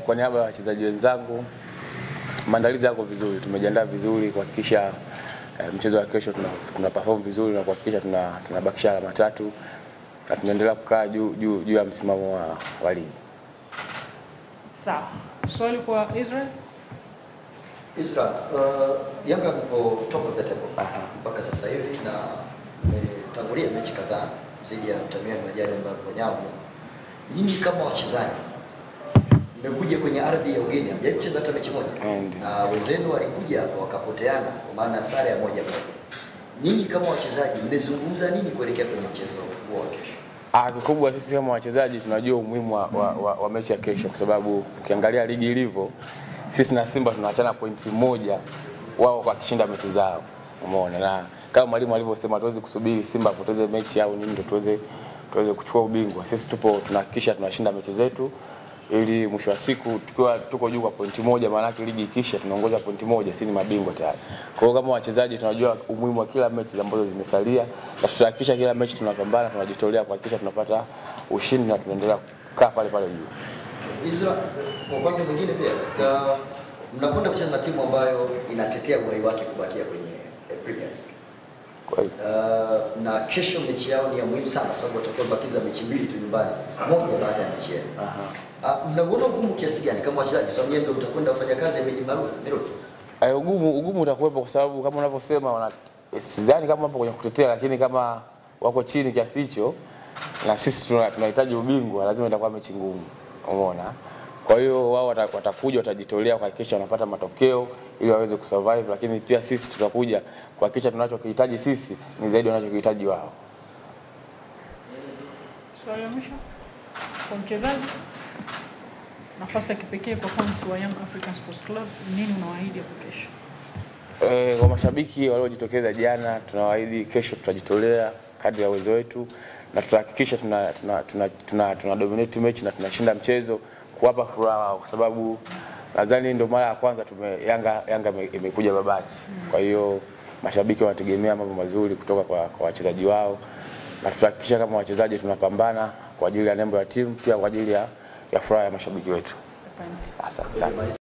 Kwa niaba ya wachezaji wenzangu, maandalizi yako vizuri, tumejiandaa vizuri kuhakikisha mchezo wa kesho tuna perform vizuri na kuhakikisha tunabakisha alama 3 na tunaendelea kukaa juu ya msimamo wa ligi. Sawa. Swali kwa Israel? Israel, Yanga mko top of the table mpaka sasa hivi na mmetangulia mechi kadhaa dhidi ya Mtamiani Majani ambayo kwa Nyamu. Nyinyi kama wachezaji mmekuja kwenye ardhi ya ugeni, hamjawahi kucheza hata mechi moja. Na wenzenu walikuja wakapoteana kwa maana sare ya 1-1. Nyinyi kama wachezaji mmezungumza nini kuelekea kwenye mchezo huo wa kesho? Kikubwa sisi kama wachezaji tunajua umuhimu wa mechi ya kesho, kwa sababu ukiangalia ligi ilivyo, sisi na Simba tunaachana pointi 1 wao kwa kishinda mechi zao. Umeona, na kama mwalimu alivyosema tuweze kusubiri Simba apoteze mechi au nini ndio tuweze kuchukua ubingwa. Sisi tunahakikisha tunashinda mechi zetu ili mwisho wa siku tukiwa tuko juu kwa pointi 1, maana yake ligi ikisha tunaongoza pointi 1, sisi ni mabingwa tayari. Kwa hiyo kama wachezaji tunajua umuhimu wa kila mechi ambazo zimesalia, na tutahakikisha kila mechi tunapambana, tunajitolea kuhakikisha tunapata ushindi na tunaendelea kukaa pale juu. Israel, kwa upande mwingine pia mnakwenda kucheza na timu ambayo inatetea uhai wake kubakia kwenye Premier League. Na kesho mechi yao ni ya muhimu sana kwa sababu watakuwa bakiza mechi 2 tu nyumbani, moja baada ya mechi yao. Mnaona ugumu kiasi gani kama wachezaji? Kwa sababu ndio mtakwenda kufanya kazi ya mechi maalum. Ugumu utakuwepo kwa sababu kama unavyosema sidhani kama hapo kwenye kutetea, lakini kama wako chini kiasi hicho na sisi tunahitaji ubingwa, lazima itakuwa mechi ngumu. Umeona? Kwa hiyo wao watakuja, watajitolea kuhakikisha wanapata matokeo ili waweze kusurvive, lakini pia sisi tutakuja kuhakikisha tunachokihitaji sisi ni zaidi wanachokihitaji wao. Swali la mwisho kwa mchezaji, nafasi ya kipekee kwa fans wa Young African Sports Club, nini unawaahidi hapo kesho? Kwa mashabiki waliojitokeza jana, tunawaahidi kesho tutajitolea kadri ya uwezo wetu na tutahakikisha tuna dominate mechi na tunashinda mchezo, kuwapa furaha kwa sababu nadhani ndio mara ya kwanza Yanga imekuja Babati. Kwa hiyo mashabiki wanategemea mambo mazuri kutoka kwa wachezaji wao, na tutahakikisha kama wachezaji tunapambana kwa ajili ya nembo ya timu, pia kwa ajili ya furaha ya mashabiki wetu. Asante sana.